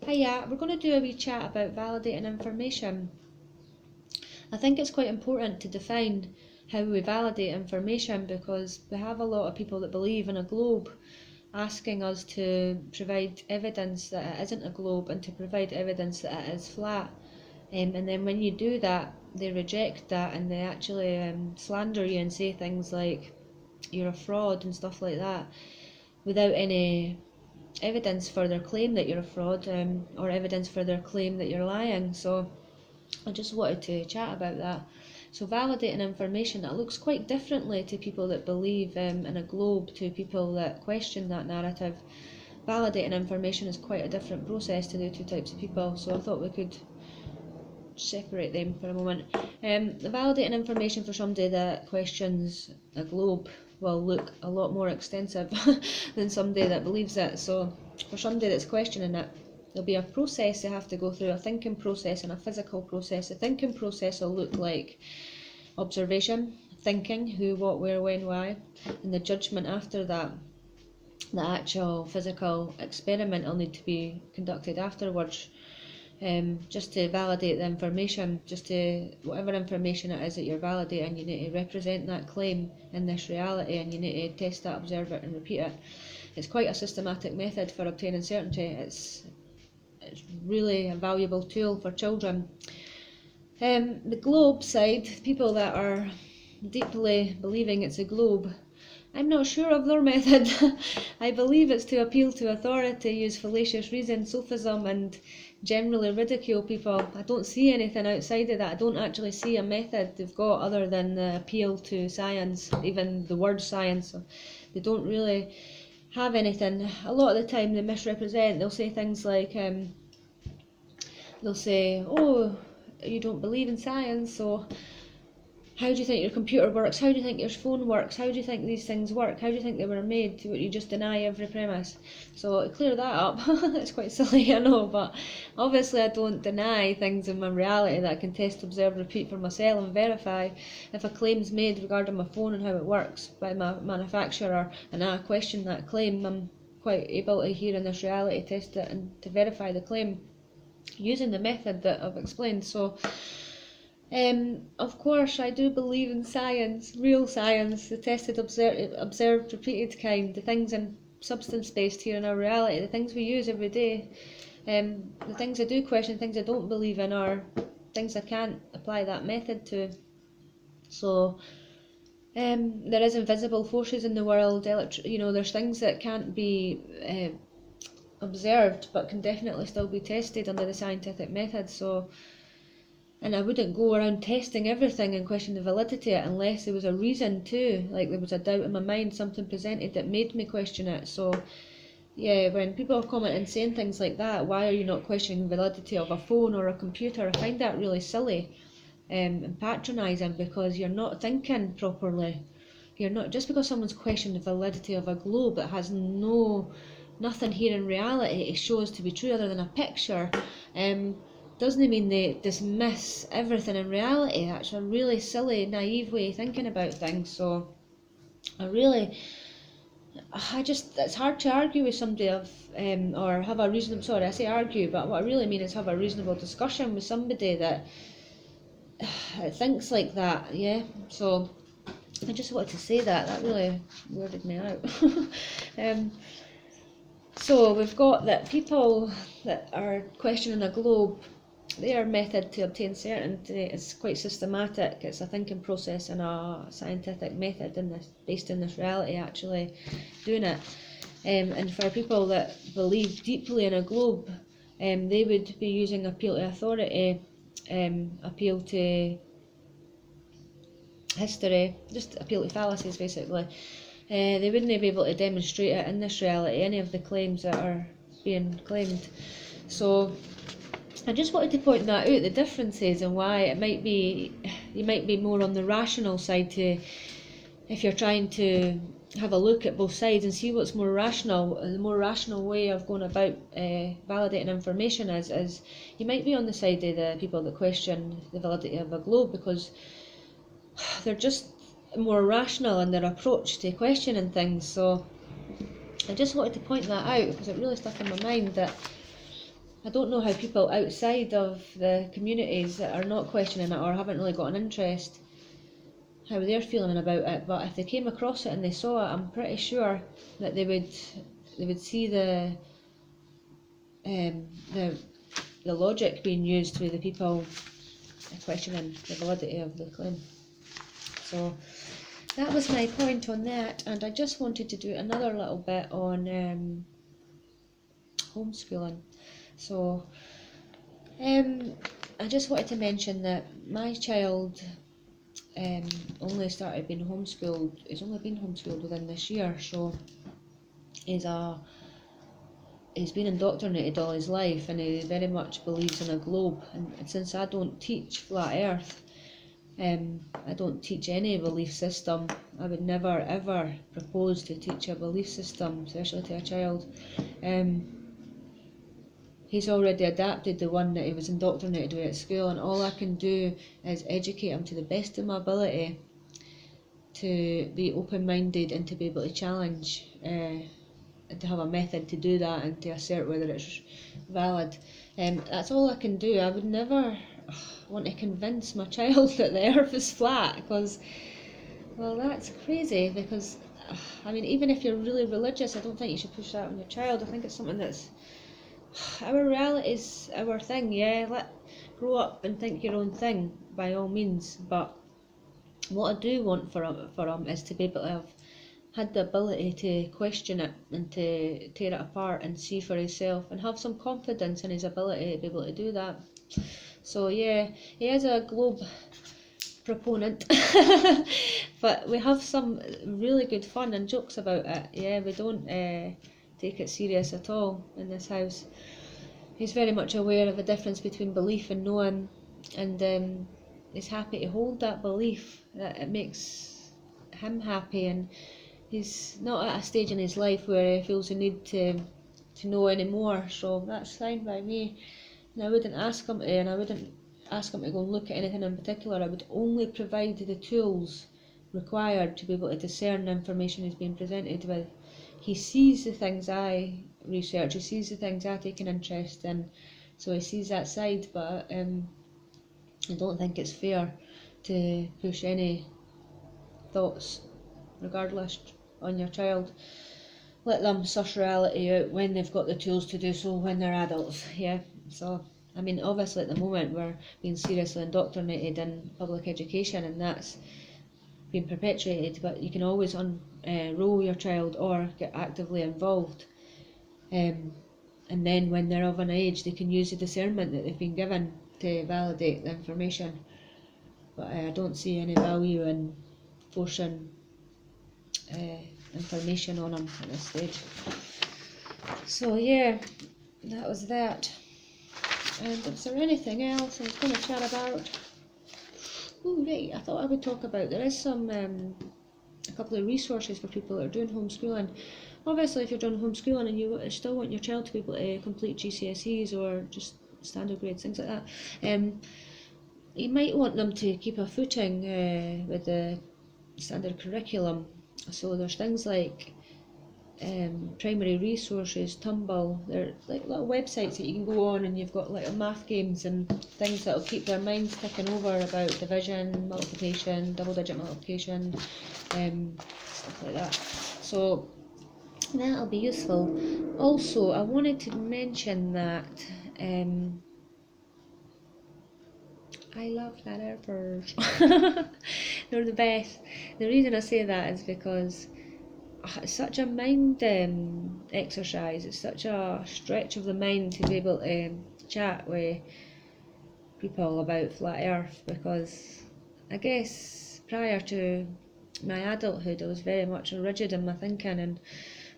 Hiya, we're going to do a wee chat about validating information. I think it's quite important to define how we validate information because we have a lot of people that believe in a globe asking us to provide evidence that it isn't a globe and to provide evidence that it is flat. And then when you do that, they reject that and they actually slander you and say things like you're a fraud and stuff like that without any evidence for their claim that you're a fraud, or evidence for their claim that you're lying. So I just wanted to chat about that. So validating information, that looks quite differently to people that believe in a globe to people that question that narrative. Validating information is quite a different process to the two types of people, so I thought we could separate them for a moment. The validating information for somebody that questions a globe will look a lot more extensive than somebody that believes it. So for somebody that's questioning it, there'll be a process they have to go through, a thinking process and a physical process. The thinking process will look like observation, thinking, who, what, where, when, why, and the judgment after that. The actual physical experiment will need to be conducted afterwards, just to validate the information, just to, whatever information it is that you're validating, you need to represent that claim in this reality and you need to test that, observe it and repeat it. It's quite a systematic method for obtaining certainty. It's really a valuable tool for children. The globe side, people that are deeply believing it's a globe, I'm not sure of their method. I believe it's to appeal to authority, use fallacious reason, sophism, and generally ridicule people. I don't see anything outside of that. I don't actually see a method they've got other than the appeal to science, even the word science. They don't really have anything. A lot of the time they misrepresent. They'll say things like, they'll say, oh, you don't believe in science, so how do you think your computer works? How do you think your phone works? How do you think these things work? How do you think they were made? You just deny every premise. So to clear that up, that's quite silly, I know, but obviously I don't deny things in my reality that I can test, observe, repeat for myself and verify. If a claim's made regarding my phone and how it works by my manufacturer and I question that claim, I'm quite able to here in this reality test it and to verify the claim using the method that I've explained. So of course, I do believe in science, real science, the tested, observed, repeated kind, the things in substance-based here in our reality, the things we use every day. The things I do question, things I don't believe in, are things I can't apply that method to. So there is invisible forces in the world. There's things that can't be observed, but can definitely still be tested under the scientific method. And I wouldn't go around testing everything and question the validity of it unless there was a reason to, like there was a doubt in my mind, something presented that made me question it. So yeah, when people are commenting saying things like that, why are you not questioning the validity of a phone or a computer? I find that really silly and patronising, because you're not thinking properly. You're not, just because someone's questioned the validity of a globe that has nothing here in reality it shows to be true other than a picture, doesn't mean they dismiss everything in reality. That's a really silly, naive way of thinking about things. So it's hard to argue with somebody or have a reasonable, sorry, I say argue, but what I really mean is have a reasonable discussion with somebody that thinks like that, yeah? So I just wanted to say that really weirded me out. So we've got that people that are questioning a globe, their method to obtain certainty is quite systematic. It's a thinking process and a scientific method based in this reality actually doing it. And for people that believe deeply in a globe, they would be using appeal to authority, appeal to history, just appeal to fallacies basically. They wouldn't be able to demonstrate it in this reality, any of the claims that are being claimed. So I just wanted to point that out, the differences, and why you might be more on the rational side if you're trying to have a look at both sides and see what's more rational. The more rational way of going about validating information is you might be on the side of the people that question the validity of a globe, because they're just more rational in their approach to questioning things. So I just wanted to point that out because it really stuck in my mind that I don't know how people outside of the communities that are not questioning it or haven't really got an interest, how they're feeling about it. But if they came across it and they saw it, I'm pretty sure that they would see um, the the logic being used with the people questioning the validity of the claim. So that was my point on that, and I just wanted to do another little bit on homeschooling. So I just wanted to mention that my child only started being homeschooled. He's only been homeschooled within this year, so he's been indoctrinated all his life, and he very much believes in a globe. And since I don't teach flat Earth, I don't teach any belief system. I would never ever propose to teach a belief system, especially to a child. He's already adapted the one that he was indoctrinated with at school, and all I can do is educate him to the best of my ability to be open-minded and to be able to challenge and to have a method to do that and to assert whether it's valid. That's all I can do. I would never want to convince my child that the earth is flat, because, well, that's crazy. Because I mean, even if you're really religious, I don't think you should push that on your child. I think it's something that's our reality is our thing. Yeah, grow up and think your own thing by all means, but what I do want for him is to be able to have had the ability to question it and to tear it apart and see for himself and have some confidence in his ability to be able to do that. So yeah, he is a globe proponent, but we have some really good fun and jokes about it. Yeah, we don't take it serious at all in this house. He's very much aware of the difference between belief and knowing, and he's happy to hold that belief. That it makes him happy, and he's not at a stage in his life where he feels the need to know anymore. So that's fine by me. And I wouldn't ask him to, and I wouldn't ask him to go and look at anything in particular. I would only provide the tools required to be able to discern the information he's being presented with. He sees the things I research, he sees the things I take an interest in, so he sees that side, but I don't think it's fair to push any thoughts, regardless, on your child. Let them suss reality out when they've got the tools to do so when they're adults, yeah. So, I mean, obviously at the moment we're being seriously indoctrinated in public education, and that's being perpetuated, but you can always enrol your child or get actively involved, and then when they're of an age they can use the discernment that they've been given to validate the information. But I don't see any value in forcing information on them at this stage. So yeah, that was that. And is there anything else I was going to chat about? Oh right, I thought I would talk about, there is some a couple of resources for people that are doing homeschooling. Obviously, if you're doing homeschooling and you still want your child to be able to complete GCSEs or just standard grades, things like that, you might want them to keep a footing with the standard curriculum. So there's things like primary resources, Tumble. They're like little websites that you can go on, and you've got like math games and things that'll keep their minds ticking over about division, multiplication, double digit multiplication, stuff like that. So that'll be useful. Also, I wanted to mention that I love letters. They're the best. The reason I say that is because it's such a mind exercise. It's such a stretch of the mind to be able to chat with people about flat Earth, because I guess prior to my adulthood I was very much rigid in my thinking, and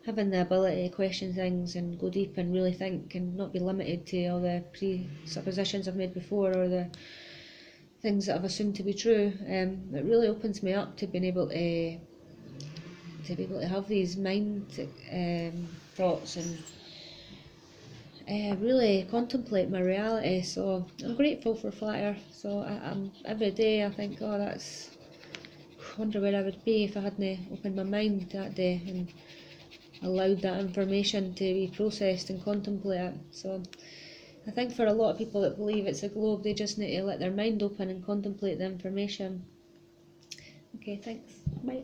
having the ability to question things and go deep and really think and not be limited to all the presuppositions I've made before or the things that I've assumed to be true, it really opens me up to being able to be able to have these mind thoughts and really contemplate my reality. So I'm grateful for flat Earth. So I'm every day I think, oh, that's, wonder where I would be if I hadn't opened my mind that day and allowed that information to be processed and contemplate it. So I think for a lot of people that believe it's a globe, they just need to let their mind open and contemplate the information. Okay, thanks. Bye.